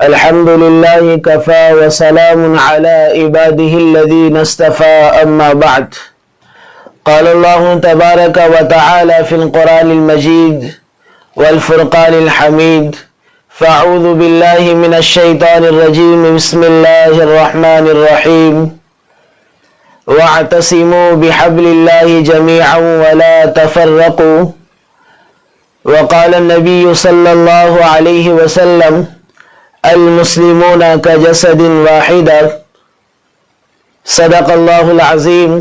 الحمد لله كفى وسلام على عباده الذين اصطفى أما بعد. قال الله تبارك وتعالى في القرآن المجيد والفرقان الحميد: فأعوذ بالله من الشيطان الرجيم. بسم الله الرحمن الرحيم. واعتصموا بحبل الله جميعا ولا تفرقوا. وقال النبي صلى الله عليه وسلم: المسلمون كجسد واحد. صدق الله العظيم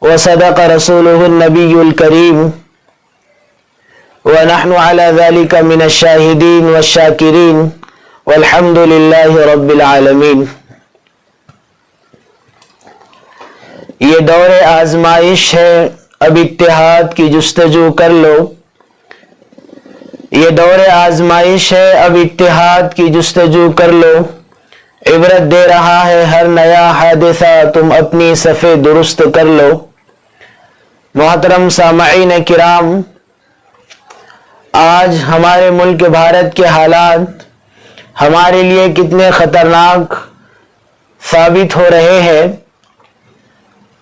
وصدق رسوله النبي الكريم، ونحن على ذلك من الشاهدين والشاكرين، والحمد لله رب العالمین. یہ دور آزمائش ہے، اب اتحاد کی جستجو کر لو. یہ دور آزمائش ہے، اب اتحاد کی جستجو کر لو. عبرت دے رہا ہے ہر نیا حادثہ، تم اپنی صفیں درست کر لو. محترم سامعین کرام، آج ہمارے ملک بھارت کے حالات ہمارے لیے کتنے خطرناک ثابت ہو رہے ہیں،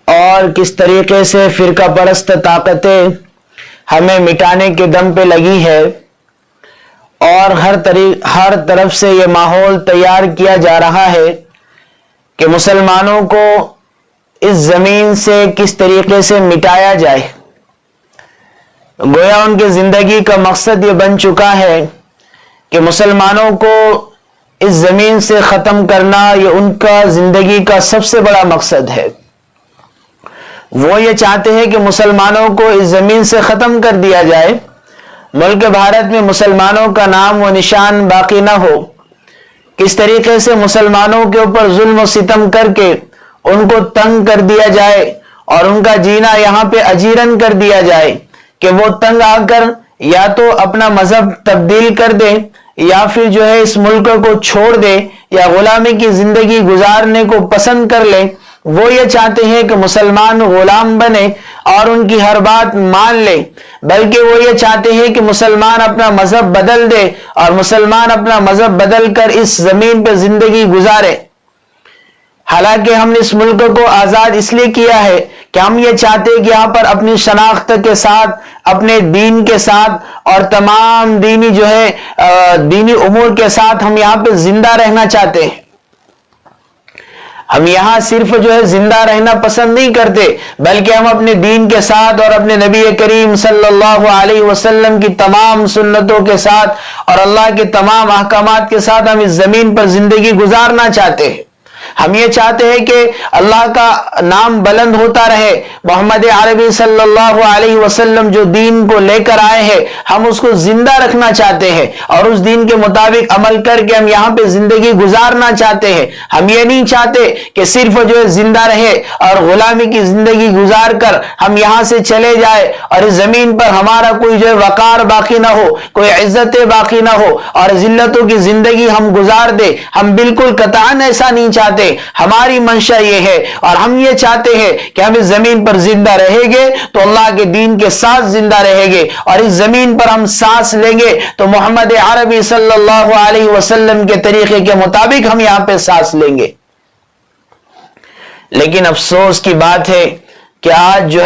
اور کس طریقے سے فرقہ پرست طاقتیں ہمیں مٹانے کے دم پہ لگی ہے، اور ہر طرف سے یہ ماحول تیار کیا جا رہا ہے کہ مسلمانوں کو اس زمین سے کس طریقے سے مٹایا جائے. گویا ان کی زندگی کا مقصد یہ بن چکا ہے کہ مسلمانوں کو اس زمین سے ختم کرنا، یہ ان کا زندگی کا سب سے بڑا مقصد ہے. وہ یہ چاہتے ہیں کہ مسلمانوں کو اس زمین سے ختم کر دیا جائے، ملک بھارت میں مسلمانوں کا نام و نشان باقی نہ ہو. کس طریقے سے مسلمانوں کے اوپر ظلم و ستم کر کے ان کو تنگ کر دیا جائے اور ان کا جینا یہاں پہ اجیرن کر دیا جائے کہ وہ تنگ آ کر یا تو اپنا مذہب تبدیل کر دے، یا پھر جو ہے اس ملک کو چھوڑ دے، یا غلامی کی زندگی گزارنے کو پسند کر لے. وہ یہ چاہتے ہیں کہ مسلمان غلام بنے اور ان کی ہر بات مان لے، بلکہ وہ یہ چاہتے ہیں کہ مسلمان اپنا مذہب بدل دے اور مسلمان اپنا مذہب بدل کر اس زمین پہ زندگی گزارے. حالانکہ ہم نے اس ملک کو آزاد اس لیے کیا ہے کہ ہم یہ چاہتے ہیں کہ یہاں پر اپنی شناخت کے ساتھ، اپنے دین کے ساتھ اور تمام دینی امور کے ساتھ ہم یہاں پہ زندہ رہنا چاہتے ہیں. ہم یہاں صرف زندہ رہنا پسند نہیں کرتے، بلکہ ہم اپنے دین کے ساتھ اور اپنے نبی کریم صلی اللہ علیہ وسلم کی تمام سنتوں کے ساتھ اور اللہ کے تمام احکامات کے ساتھ ہم اس زمین پر زندگی گزارنا چاہتے ہیں. ہم یہ چاہتے ہیں کہ اللہ کا نام بلند ہوتا رہے. محمد عربی صلی اللہ علیہ وسلم جو دین کو لے کر آئے ہیں، ہم اس کو زندہ رکھنا چاہتے ہیں اور اس دین کے مطابق عمل کر کے ہم یہاں پہ زندگی گزارنا چاہتے ہیں. ہم یہ نہیں چاہتے کہ صرف زندہ رہے اور غلامی کی زندگی گزار کر ہم یہاں سے چلے جائے اور اس زمین پر ہمارا کوئی وقار باقی نہ ہو، کوئی عزت باقی نہ ہو اور ذلتوں کی زندگی ہم گزار دے. ہم بالکل قطعاً ایسا نہیں چاہتے. ہماری منشا یہ ہے اور ہم یہ چاہتے ہیں کہ ہم اس زمین پر زندہ رہیں گے تو اللہ کے دین کے ساتھ زندہ رہیں گے، اور اس زمین پر ہم سانس لیں گے تو محمد عربی صلی اللہ علیہ وسلم کے طریقے کے مطابق ہم یہاں پہ سانس لیں گے. لیکن افسوس کی بات ہے کہ آج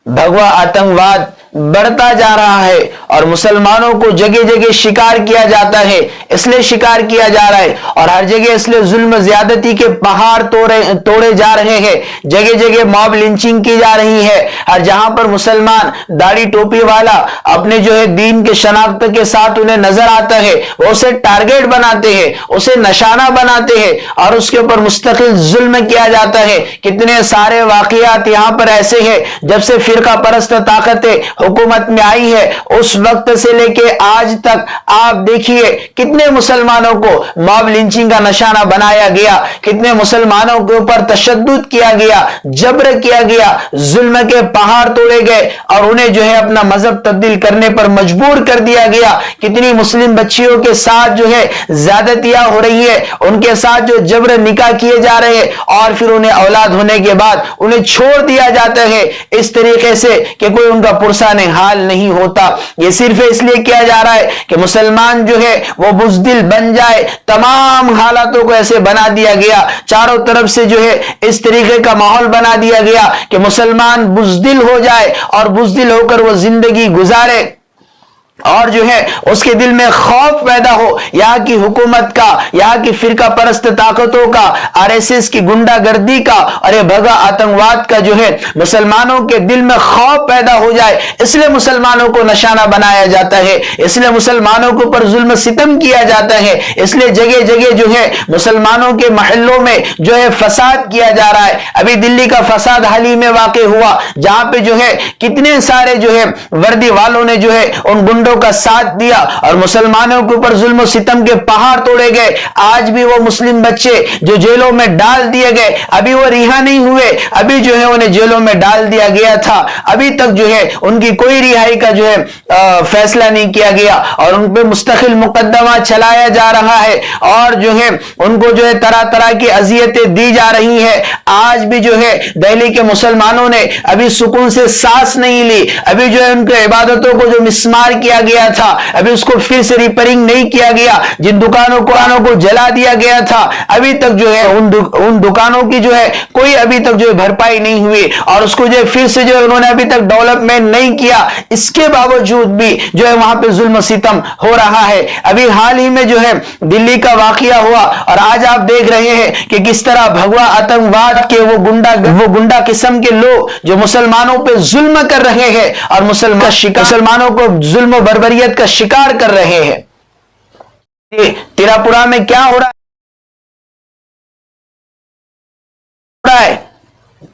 بھگوا آتنکواد بڑھتا جا رہا ہے اور مسلمانوں کو جگہ جگہ شکار کیا جاتا ہے. اس لیے شکار کیا جا رہا ہے اور ہر جگہ اس لیے ظلم زیادتی کے پہاڑ توڑے جا رہے ہیں. جگہ جگہ موب لنچنگ کی جا رہی ہے. اور جہاں پر مسلمان داڑھی ٹوپی والا اپنے دین کے شناخت کے ساتھ انہیں نظر آتا ہے، وہ اسے ٹارگیٹ بناتے ہیں، اسے نشانہ بناتے ہیں اور اس کے اوپر مستقل ظلم کیا جاتا ہے. کتنے سارے واقعات یہاں پر ایسے ہیں، جب سے فرقہ پرست طاقتیں حکومت میں آئی ہے اس وقت سے لے کے آج تک آپ دیکھیے کتنے مسلمانوں کو موب لنچنگ کا نشانہ بنایا گیا، کتنے مسلمانوں کے اوپر تشدد کیا گیا، جبر کیا گیا، ظلم کے پہاڑ توڑے گئے اور انہیں اپنا مذہب تبدیل کرنے پر مجبور کر دیا گیا. کتنی مسلم بچیوں کے ساتھ زیادتیاں ہو رہی ہے، ان کے ساتھ جبر نکاح کیے جا رہے ہیں اور پھر انہیں اولاد ہونے کے بعد انہیں چھوڑ دیا جاتا ہے اس طریقے سے کہ کوئی ان کا پرسہ لسان حال نہیں ہوتا. یہ صرف اس لیے کیا جا رہا ہے کہ مسلمان جو ہے وہ بزدل بن جائے. تمام حالاتوں کو ایسے بنا دیا گیا, چاروں طرف سے جو ہے اس طریقے کا ماحول بنا دیا گیا کہ مسلمان بزدل ہو جائے اور بزدل ہو کر وہ زندگی گزارے, اور جو ہے اس کے دل میں خوف پیدا ہو یہاں کی حکومت کا, یہاں کی فرقہ پرست طاقتوں کا, RSS کی گنڈا گردی کا اور یہ بھگا آتنکواد کا جو ہے مسلمانوں کے دل میں خوف پیدا ہو جائے. اس لیے مسلمانوں کو نشانہ بنایا جاتا ہے, اس لیے مسلمانوں کے اوپر ظلم ستم کیا جاتا ہے, اس لیے جگہ جگہ جو ہے مسلمانوں کے محلوں میں جو ہے فساد کیا جا رہا ہے. ابھی دلی کا فساد حال ہی میں واقع ہوا جہاں پہ جو ہے کتنے سارے جو ہے وردی والوں نے جو ہے ان گنڈوں کا ساتھ دیا اور مسلمانوں کے اوپر ظلم و ستم کے پہاڑ توڑے گئے. آج بھی وہ مسلم بچے جو جیلوں میں ڈال دیے گئے ابھی وہ رہا نہیں ہوئے, ابھی جو ہے انہیں جیلوں میں ڈال دیا گیا تھا, ابھی تک جو ہے ان کی کوئی رہائی کا جو ہے فیصلہ نہیں کیا گیا اور ان پہ مستقل مقدمہ چلایا جا رہا ہے اور جو ہے ان کو جو ہے طرح طرح کی اذیتیں دی جا رہی ہیں. آج بھی جو ہے دہلی کے مسلمانوں نے ابھی سکون سے سانس نہیں لی, ابھی جو ہے ان کے عبادتوں کو جو مسمار کیا گیا تھا ابھی اس کو پھر سے ریپیئرنگ نہیں کیا گیا, جن دکانوں کو جلا دیا گیا تھا ابھی تک جو ہے ان دکانوں کی جو ہے کوئی ابھی تک جو ہے بھرپائی نہیں ہوئی اور اس کو جو ہے پھر سے جو ہے انہوں نے ابھی تک ڈیولپمنٹ نہیں کیا. اس کے باوجود بھی جو ہے وہاں پہ ظلم و ستم ہو رہا ہے. ابھی حال ہی میں جو ہے دلی کا واقعہ ہوا اور آج آپ دیکھ رہے ہیں کہ کس طرح بھگوا آتنکواد کے وہ گنڈا قسم کے لوگ جو مسلمانوں پہ ظلم کر رہے ہیں اور مسلمانوں کو ظلم و بربریت کا شکار کر رہے ہیں. تیراپورا میں کیا ہو رہا ہے,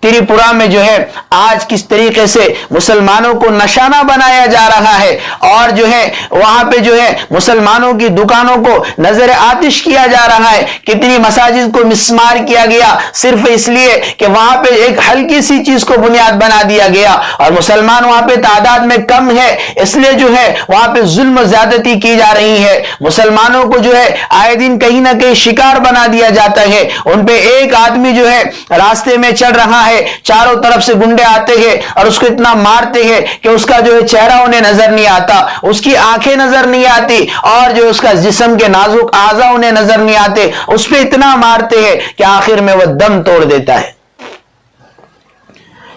تریپورا میں جو ہے آج کس طریقے سے مسلمانوں کو نشانہ بنایا جا رہا ہے اور جو ہے وہاں پہ جو ہے مسلمانوں کی دکانوں کو نظر آتش کیا جا رہا ہے. کتنی مساجد کو مسمار کیا گیا صرف اس لیے کہ وہاں پہ ایک ہلکی سی چیز کو بنیاد بنا دیا گیا اور مسلمان وہاں پہ تعداد میں کم ہے اس لیے جو ہے وہاں پہ ظلم و زیادتی کی جا رہی ہے. مسلمانوں کو جو ہے آئے دن کہیں نہ کہیں شکار بنا دیا جاتا ہے. ان پہ ایک آدمی جو ہے راستے میں چل رہا ہے, چاروں طرف سے گنڈے آتے ہیں اور اس کو اتنا مارتے ہیں کہ اس کا جو ہے چہرہ انہیں نظر نہیں آتا, اس کی آنکھیں نظر نہیں آتی اور جو اس کا جسم کے نازک اعضاء انہیں نظر نہیں آتے, اس پہ اتنا مارتے ہیں کہ آخر میں وہ دم توڑ دیتا ہے.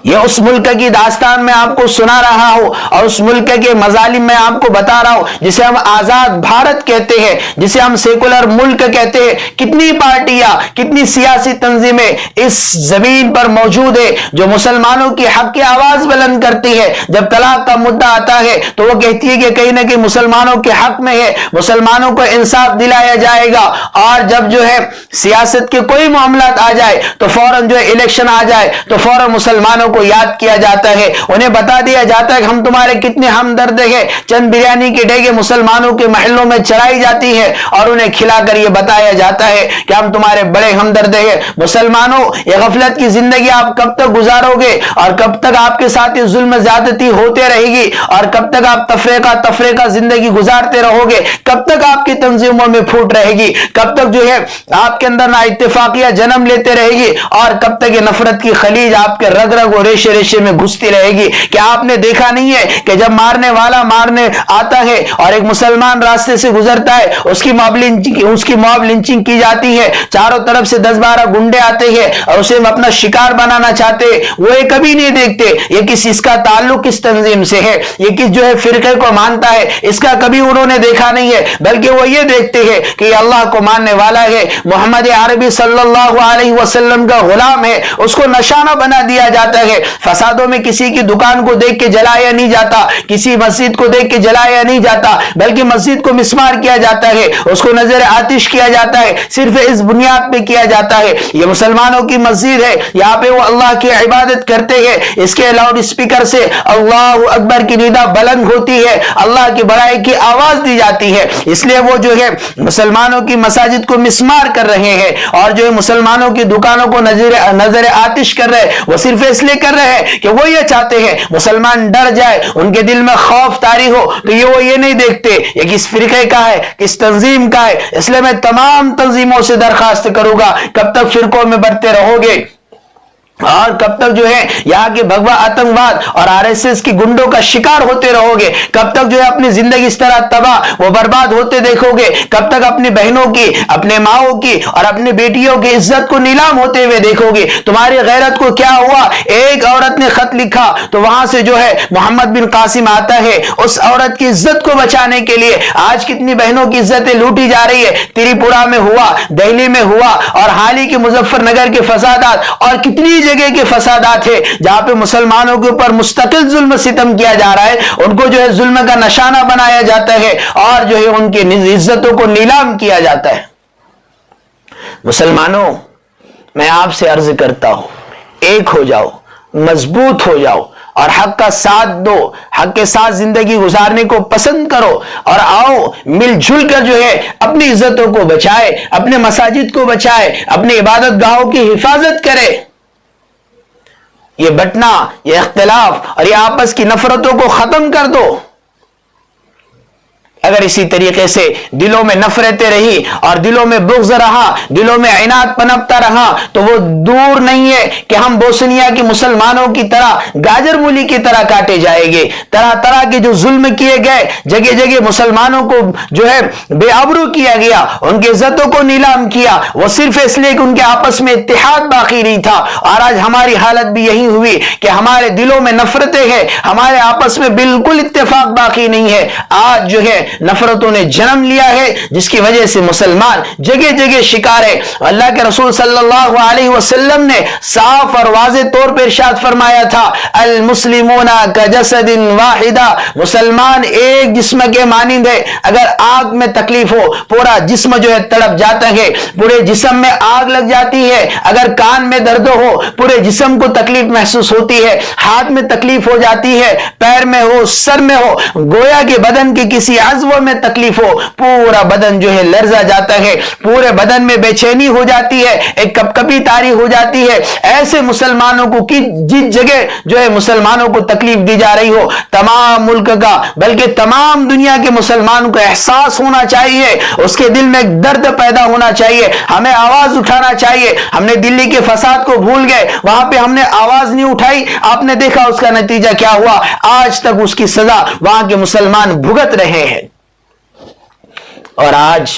یہ اس ملک کی داستان میں آپ کو سنا رہا ہوں اور اس ملک کے مظالم میں آپ کو بتا رہا ہوں جسے ہم آزاد بھارت کہتے ہیں, جسے ہم سیکولر ملک کہتے ہیں. کتنی پارٹیاں, کتنی سیاسی تنظیمیں اس زمین پر موجود ہے جو مسلمانوں کی حق کی آواز بلند کرتی ہے. جب طلاق کا مدعا آتا ہے تو وہ کہتی ہے کہ کہیں نہ کہیں مسلمانوں کے حق میں ہے, مسلمانوں کو انصاف دلایا جائے گا. اور جب جو ہے سیاست کے کوئی معاملات آ جائے تو فوراً جو ہے الیکشن آ جائے تو فوراً مسلمانوں کو یاد کیا جاتا ہے, انہیں بتا دیا جاتا ہے کہ ہم تمہارے کتنے ہمدرد ہیں. چند بریانی کی ڈیگیں مسلمانوں کے محلوں میں چڑھائی جاتی ہے اور انہیں کھلا کر یہ بتایا جاتا ہے کہ ہم تمہارے بڑے ہمدرد ہیں. مسلمانوں, یہ غفلت کی زندگی آپ کب تک گزارو گے اور کب تک آپ کے ساتھ یہ ظلم زیادتی ہوتے رہے گی اور کب تک آپ تفریقہ زندگی گزارتے رہو گے, کب تک آپ کی تنظیموں میں پھوٹ رہے گی, کب تک جو ہے آپ کے اندر نا اتفاقیہ جنم لیتے رہے گی اور کب تک یہ نفرت کی خلیج آپ کے رگ رگ اور ریشے ریشے میں گھستی رہے گی. کیا آپ نے دیکھا نہیں ہے کہ جب مارنے والا مارنے آتا ہے اور ایک مسلمان راستے سے گزرتا ہے اس کی موب لنچنگ کی جاتی ہے, چاروں طرف سے 10-12 گنڈے آتے ہیں اور اسے اپنا شکار بنانا چاہتے ہیں. وہ یہ کبھی نہیں دیکھتے یہ اس کا تعلق کس تنظیم سے ہے, یہ کس جو ہے فرقے کو مانتا ہے, اس کا کبھی انہوں نے دیکھا نہیں ہے, بلکہ وہ یہ دیکھتے ہیں کہ یہ اللہ کو ماننے والا ہے, محمد عربی صلی اللہ علیہ وسلم کا غلام ہے, اس کو نشانہ بنا دیا جاتا ہے. فسادوں میں کسی کی دکان کو دیکھ کے جلایا نہیں جاتا, کسی مسجد کو دیکھ کے جلایا نہیں جاتا, بلکہ مسجد کو مسمار کیا جاتا ہے, اس کو نظر آتش کیا جاتا ہے. صرف اس بنیاد پہ کیا جاتا ہے یہ مسلمانوں کی مسجد ہے, یہاں پہ وہ اللہ کی عبادت کرتے ہیں, اس کے لاؤڈ اسپیکر سے اللہ اکبر کی ندا بلند ہوتی ہے, اللہ کی بڑائی کی آواز دی جاتی ہے. اس لیے وہ جو ہے مسلمانوں کی مساجد کو مسمار کر رہے ہیں اور جو ہے مسلمانوں کی دکانوں کو نظر آتش کر رہے, وہ صرف اس لیے کر رہے ہیں کہ وہ یہ چاہتے ہیں مسلمان ڈر جائے, ان کے دل میں خوف طاری ہو. تو وہ یہ نہیں دیکھتے یہ کس فرقے کا ہے, کس تنظیم کا ہے. اس لیے میں تمام تنظیموں سے درخواست کروں گا کب تک فرقوں میں بڑھتے رہو گے, اور کب تک جو ہے یہاں کے بھگوا آتنکواد اور RSS کی گنڈوں کا شکار ہوتے رہو گے؟ کب تک جو ہے اپنی زندگی اس طرح تباہ و برباد ہوتے دیکھو گے؟ کب تک اپنی بہنوں کی، اپنے ماؤں کی اور اپنی بیٹیوں کی عزت کو نیلام ہوتے ہوئے دیکھو گے؟ تمہاری غیرت کو کیا ہوا؟ ایک عورت نے خط لکھا تو وہاں سے جو ہے محمد بن قاسم آتا ہے اس عورت کی عزت کو بچانے کے لیے۔ آج کتنی بہنوں کی عزتیں لوٹی جا رہی ہے، تریپورہ میں ہوا، دہلی میں ہوا، اور حال ہی کے مظفر نگر کے فسادات، اور کتنی جگہ کے فسادات ہے جہاں پہ مسلمانوں کے اوپر مستقل ظلم ستم کیا جا رہا ہے، ان کو جو ہے ظلم کا نشانہ بنایا جاتا ہے اور جو ہے ان کی عزتوں کو نیلام کیا جاتا ہے۔ مسلمانوں، میں آپ سے عرض کرتا ہوں، ایک ہو جاؤ، مضبوط ہو جاؤ اور حق کا ساتھ دو، حق کے ساتھ زندگی گزارنے کو پسند کرو، اور آؤ مل جل کر جو ہے اپنی عزتوں کو بچائے، اپنے مساجد کو بچائے، اپنے عبادت گاہوں کی حفاظت کرے۔ یہ بٹنا، یہ اختلاف اور یہ آپس کی نفرتوں کو ختم کر دو۔ اگر اسی طریقے سے دلوں میں نفرتیں رہی اور دلوں میں بغض رہا، دلوں میں عناد پنپتا رہا، تو وہ دور نہیں ہے کہ ہم بوسنیا کے مسلمانوں کی طرح گاجر مولی کی طرح کاٹے جائیں گے۔ طرح طرح کے جو ظلم کیے گئے، جگہ جگہ مسلمانوں کو جو ہے بے آبرو کیا گیا، ان کی عزتوں کو نیلام کیا، وہ صرف اس لیے کہ ان کے آپس میں اتحاد باقی نہیں تھا۔ اور آج ہماری حالت بھی یہی ہوئی کہ ہمارے دلوں میں نفرتیں ہیں، ہمارے آپس میں بالکل اتفاق باقی نہیں ہے۔ آج جو ہے نفرتوں نے جنم لیا ہے، جس کی وجہ سے مسلمان جگہ جگہ شکار ہے۔ اللہ کے رسول صلی اللہ علیہ وسلم نے صاف اور واضح طور پر ارشاد فرمایا تھا، المسلمون کجسد واحدہ، مسلمان ایک جسم کے مانند ہے۔ اگر آگ میں تکلیف ہو، پورا جسم جو ہے تڑپ جاتا ہے، پورے جسم میں آگ لگ جاتی ہے۔ اگر کان میں درد ہو، پورے جسم کو تکلیف محسوس ہوتی ہے، ہاتھ میں تکلیف ہو جاتی ہے، پیر میں ہو، سر میں ہو، گویا کہ بدن کے کسی عضو میں تکلیف ہو، پورا بدن جو ہے لرزا جاتا ہے، پورے بدن میں بے چینی ہو جاتی ہے، ایک کپکپی طاری ہو جاتی ہے۔ ایسے مسلمانوں کو جس جگہ جو ہے مسلمانوں کو تکلیف دی جا رہی ہو، تمام ملک کا بلکہ تمام دنیا کے مسلمانوں کو احساس ہونا چاہیے، اس کے دل میں ایک درد پیدا ہونا چاہیے، ہمیں آواز اٹھانا چاہیے۔ ہم نے دلی کے فساد کو بھول گئے، وہاں پہ ہم نے آواز نہیں اٹھائی، آپ نے دیکھا اس کا نتیجہ کیا ہوا، آج تک اس کی سزا وہاں کے مسلمان بھگت رہے ہیں۔ اور آج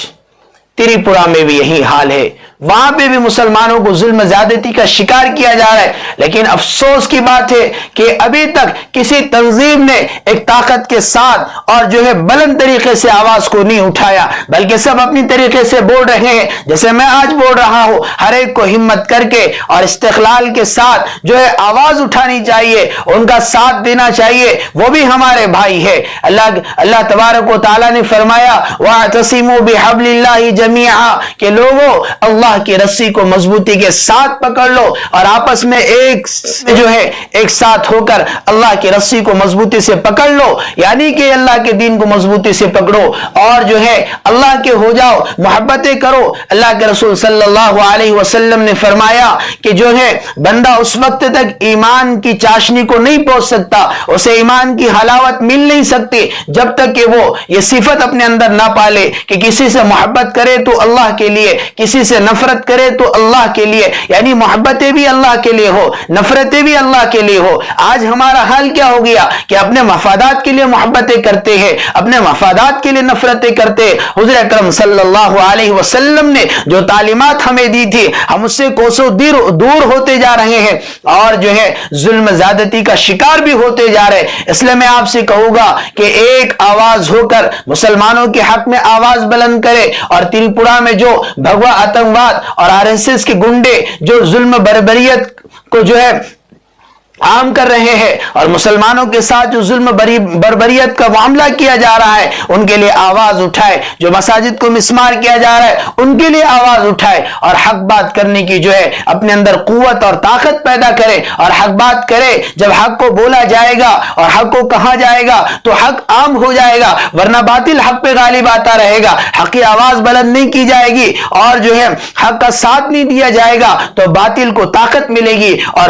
تریپورہ میں بھی یہی حال ہے، وہاں پہ بھی مسلمانوں کو ظلم زیادتی کا شکار کیا جا رہا ہے۔ لیکن افسوس کی بات ہے کہ ابھی تک کسی تنظیم نے ایک طاقت کے ساتھ اور جو ہے بلند طریقے سے آواز کو نہیں اٹھایا، بلکہ سب اپنی طریقے سے بول رہے ہیں، جیسے میں آج بول رہا ہوں۔ ہر ایک کو ہمت کر کے اور استقلال کے ساتھ جو ہے آواز اٹھانی چاہیے، ان کا ساتھ دینا چاہیے، وہ بھی ہمارے بھائی ہے۔ اللہ تبارک و تعالیٰ نے فرمایا وَاعْتَصِمُوا بِحَبْلِ اللَّهِ جَمِيعًا، کہ لوگوں اللہ کی رسی کو مضبوطی کے ساتھ پکڑ لو، اور آپس میں ایک ساتھ ہو کر اللہ کی رسی کو مضبوطی سے پکڑ لو، یعنی کہ اللہ کے دین کو مضبوطی سے پکڑو اور جو ہے اللہ کے ہو جاؤ، محبتیں کرو۔ اللہ کے رسول صلی اللہ علیہ وسلم نے فرمایا کہ جو ہے بندہ اس وقت تک ایمان کی چاشنی کو نہیں پہنچ سکتا، اسے ایمان کی حلاوت مل نہیں سکتی جب تک کہ وہ یہ صفت اپنے اندر نہ پالے کہ کسی سے محبت کرے تو اللہ کے لیے، کسی سے نفرت کرے تو اللہ کے لیے، یعنی محبتیں بھی اللہ کے لیے ہو، نفرتیں بھی اللہ کے لیے ہو۔ آج ہمارا حال کیا ہو گیا کہ اپنے مفادات کے لیے محبتیں کرتے ہیں، اپنے مفادات کے لیے نفرتیں کرتے ہیں۔ حضور اکرم صلی اللہ علیہ وسلم نے جو تعلیمات ہمیں دی تھی، ہم اس سے کوسوں دور ہوتے جا رہے ہیں اور جو ہے ظلم زیادتی کا شکار بھی ہوتے جا رہے ہیں۔ اس لیے میں آپ سے کہوں گا کہ ایک آواز ہو کر مسلمانوں کے حق میں آواز بلند کرے، اور تریپورہ میں جو بھگوا آتنکواد اور RSS کے گنڈے جو ظلم بربریت کو جو ہے عام کر رہے ہیں اور مسلمانوں کے ساتھ جو ظلم بربریت کا معاملہ کیا جا رہا ہے، ان کے لیے آواز اٹھائے۔ جو مساجد کو مسمار کیا جا رہا ہے، ان کے لیے آواز اٹھائے اور حق بات کرنے کی جو ہے اپنے اندر قوت اور طاقت پیدا کرے اور حق بات کرے۔ جب حق کو بولا جائے گا اور حق کو کہا جائے گا تو حق عام ہو جائے گا، ورنہ باطل حق پہ غالب آتا رہے گا۔ حق کی آواز بلند نہیں کی جائے گی اور جو ہے حق کا ساتھ نہیں دیا جائے گا تو باطل کو طاقت ملے گی، اور